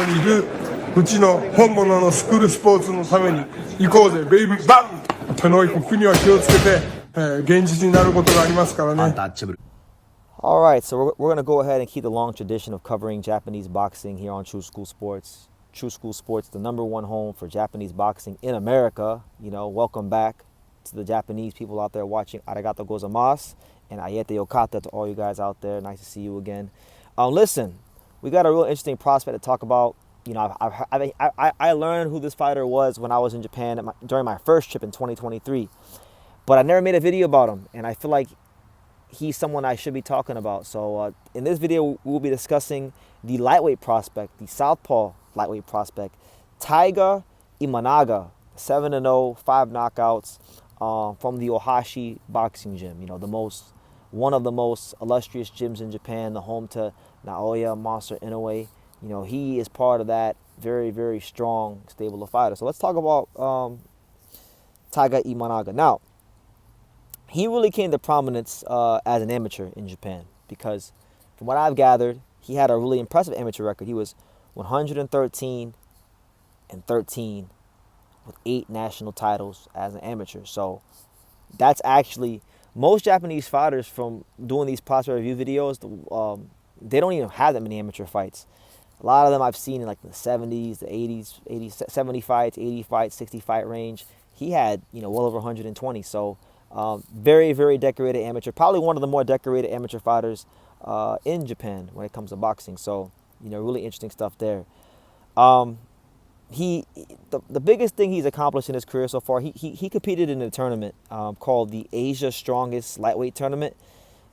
にいるうちの本物のスクールスポーツのために行こうぜベイビーバンとの国は気をつけて、現実になることがありますからね。All right, so we're going to go ahead and keep the long tradition of covering Japanese boxing here on True School Sports. True School Sports, the #1 home for Japanese boxing in America. You know, welcome back to the Japanese people out there watching. Arigato gozaimasu and ayete yokata to all you guys out there. Nice to see you again. Listen, we got a real interesting prospect to talk about. You know, I learned who this fighter was when I was in Japan during my first trip in 2023. But I never made a video about him, and I feel like he's someone I should be talking about. So in this video, we'll be discussing the lightweight prospect, the southpaw lightweight prospect, Taiga Imanaga, 7-0, 5 knockouts from the Ohashi Boxing Gym. You know, one of the most illustrious gyms in Japan, the home to Naoya Monster Inoue. You know, he is part of that very, very strong stable of fighters. So let's talk about Taiga Imanaga. Now, he really came to prominence as an amateur in Japan because from what I've gathered, he had a really impressive amateur record. He was 113-13 with 8 national titles as an amateur. So that's actually, most Japanese fighters from doing these prospect review videos, they don't even have that many amateur fights. A lot of them I've seen in like the 70s, the 80s, 70 fights, 80 fights, 60 fight range. He had, you know, well over 120. So very, very decorated amateur. Probably one of the more decorated amateur fighters in Japan when it comes to boxing. So, you know, really interesting stuff there. The biggest thing he's accomplished in his career so far, he competed in a tournament called the Asia Strongest Lightweight Tournament.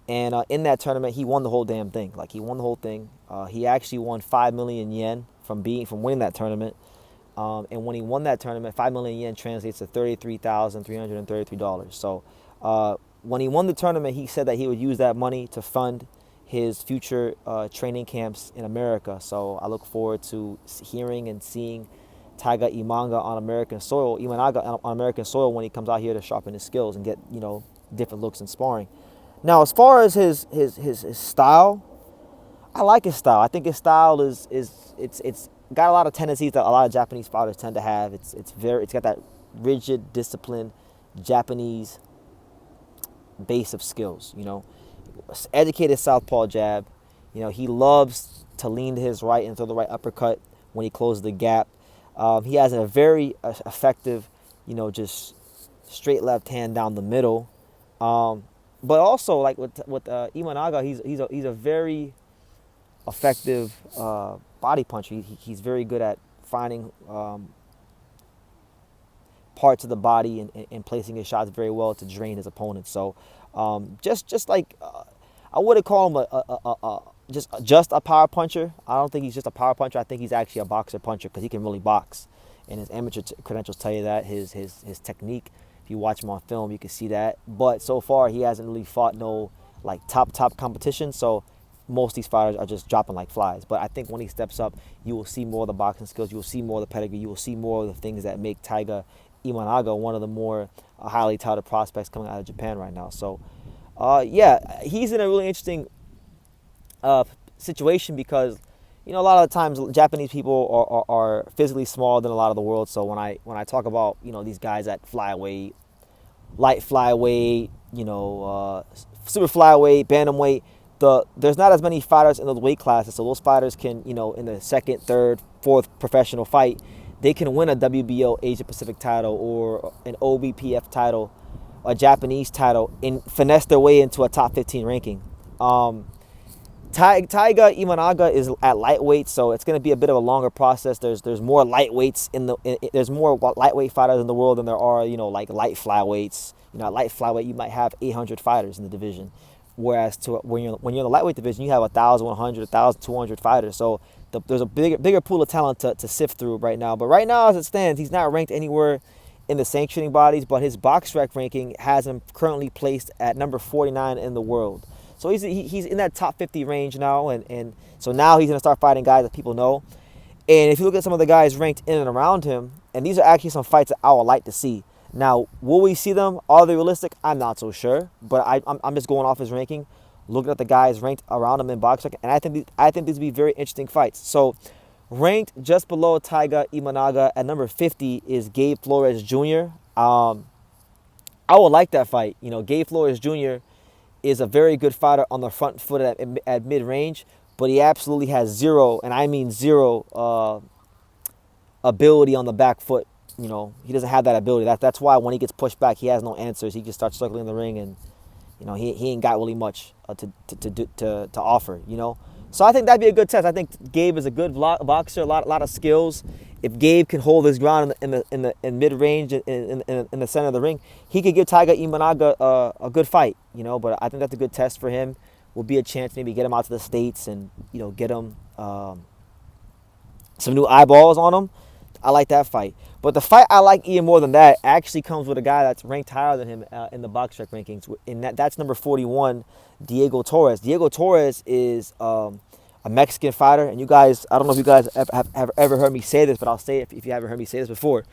And in that tournament, he won the whole damn thing. Like, he won the whole thing. He actually won 5 million yen from winning that tournament. And when he won that tournament, 5 million yen translates to $33,333. So when he won the tournament, he said that he would use that money to fund his future training camps in America. So I look forward to hearing and seeing Taiga Imanaga on American soil when he comes out here to sharpen his skills and get, you know, different looks in sparring. Now, as far as his style, I like his style. I think his style it's got a lot of tendencies that a lot of Japanese fighters tend to have. It's got that rigid, disciplined Japanese base of skills. You know, educated southpaw jab. You know, he loves to lean to his right and throw the right uppercut when he closes the gap. He has a very effective, you know, just straight left hand down the middle. But also, like with Imanaga, he's a very effective body puncher. He's very good at finding parts of the body and placing his shots very well to drain his opponent. So just like I wouldn't call him just a power puncher. I don't think he's just a power puncher. I think he's actually a boxer puncher because he can really box, and his amateur credentials tell you that. His technique, if you watch him on film, you can see that. But so far, he hasn't really fought no like top competition. So most of these fighters are just dropping like flies. But I think when he steps up, you will see more of the boxing skills. You will see more of the pedigree. You will see more of the things that make Taiga Imanaga one of the more highly touted prospects coming out of Japan right now. So, yeah, he's in a really interesting situation because, you know, a lot of the times Japanese people are physically smaller than a lot of the world. So when I talk about, you know, these guys at flyweight, light flyweight, you know, super flyweight, bantamweight, there's not as many fighters in those weight classes. So those fighters can, you know, in the second, third, fourth professional fight, they can win a WBO Asia Pacific title or an OBPF title, a Japanese title, and finesse their way into a top 15 ranking. Taiga Imanaga is at lightweight, so it's going to be a bit of a longer process. There's more lightweights there's more lightweight fighters in the world than there are, you know, like light flyweights. You know, at light flyweight you might have 800 fighters in the division, whereas when you're in the lightweight division you have 1,100, 1,200 fighters. So there's a bigger pool of talent to sift through right now. But right now, as it stands, he's not ranked anywhere in the sanctioning bodies, but his BoxRec ranking has him currently placed at number 49 in the world. So he's in that top 50 range now, and so now he's going to start fighting guys that people know. And if you look at some of the guys ranked in and around him, and these are actually some fights that I would like to see. Now, will we see them? Are they realistic? I'm not so sure, but I'm just going off his ranking, looking at the guys ranked around him in BoxRec, and I think these would be very interesting fights. So Ranked just below Taiga Imanaga at number 50 is Gabe Flores Jr. I would like that fight. You know, Gabe Flores Jr. is a very good fighter on the front foot at mid-range, but he absolutely has zero, and I mean zero, ability on the back foot. You know, he doesn't have that ability. That's why when he gets pushed back, he has no answers. He just starts circling the ring, and you know he ain't got really much to offer. You know, so I think that'd be a good test. I think Gabe is a good boxer, a lot of skills. If Gabe can hold his ground in mid range in the center of the ring, he could give Taiga Imanaga a good fight. You know, but I think that's a good test for him. Will be a chance maybe get him out to the States and you know get him some new eyeballs on him. I like that fight. But the fight I like even more than that actually comes with a guy that's ranked higher than him in the BoxRec rankings. And that's number 41, Diego Torres. Diego Torres is a Mexican fighter. And you guys, I don't know if you guys have ever heard me say this, but I'll say it if you haven't heard me say this before.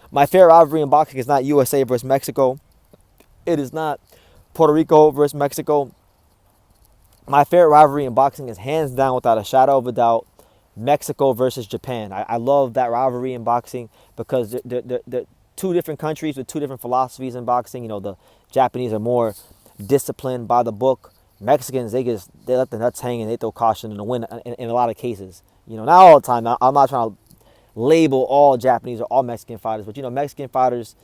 My favorite rivalry in boxing is not USA versus Mexico. It is not Puerto Rico versus Mexico. My favorite rivalry in boxing is hands down, without a shadow of a doubt, Mexico versus Japan. I love that rivalry in boxing because they're two different countries with two different philosophies in boxing. You know, the Japanese are more disciplined by the book. Mexicans, they let the nuts hang and they throw caution in the wind in a lot of cases. You know, not all the time. I'm not trying to label all Japanese or all Mexican fighters, but you know, Mexican fighters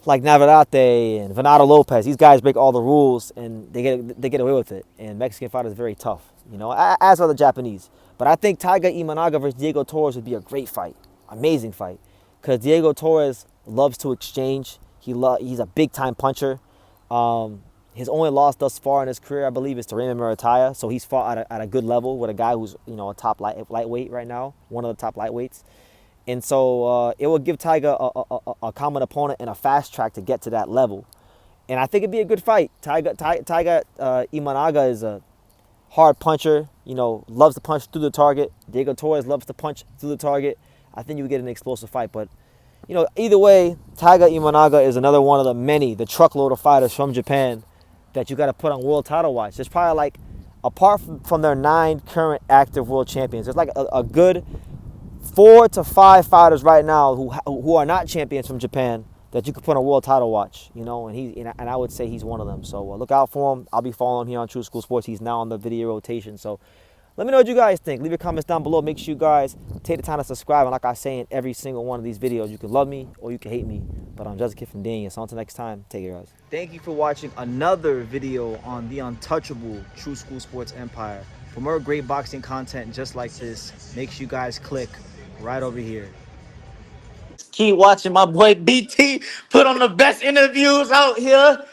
like Navarrete and Venado Lopez, these guys break all the rules and they get away with it. And Mexican fighters are very tough, you know, as are the Japanese. But I think Taiga Imanaga versus Diego Torres would be a great fight, amazing fight, because Diego Torres loves to exchange. He's a big time puncher. His only loss thus far in his career, I believe, is to Raymond Murataya. So he's fought at a good level with a guy who's you know a top lightweight right now, one of the top lightweights. And so it will give Taiga a common opponent and a fast track to get to that level. And I think it'd be a good fight. Taiga Imanaga is a hard puncher, you know, loves to punch through the target. Diego Torres loves to punch through the target. I think you would get an explosive fight. But, you know, either way, Taiga Imanaga is another one of the truckload of fighters from Japan that you got to put on world title watch. There's probably like, apart from their 9 current active world champions, there's like a good 4 to 5 fighters right now who are not champions from Japan that you could put on world title watch, you know, and I would say he's one of them. So look out for him. I'll be following him here on True School Sports. He's now on the video rotation. So let me know what you guys think. Leave your comments down below. Make sure you guys take the time to subscribe. And like I say in every single one of these videos, you can love me or you can hate me. But I'm just a kid from Daniel. So until next time, take care, guys. Thank you for watching another video on the untouchable True School Sports Empire. For more great boxing content just like this, make sure you guys click right over here. Keep watching my boy BT put on the best interviews out here.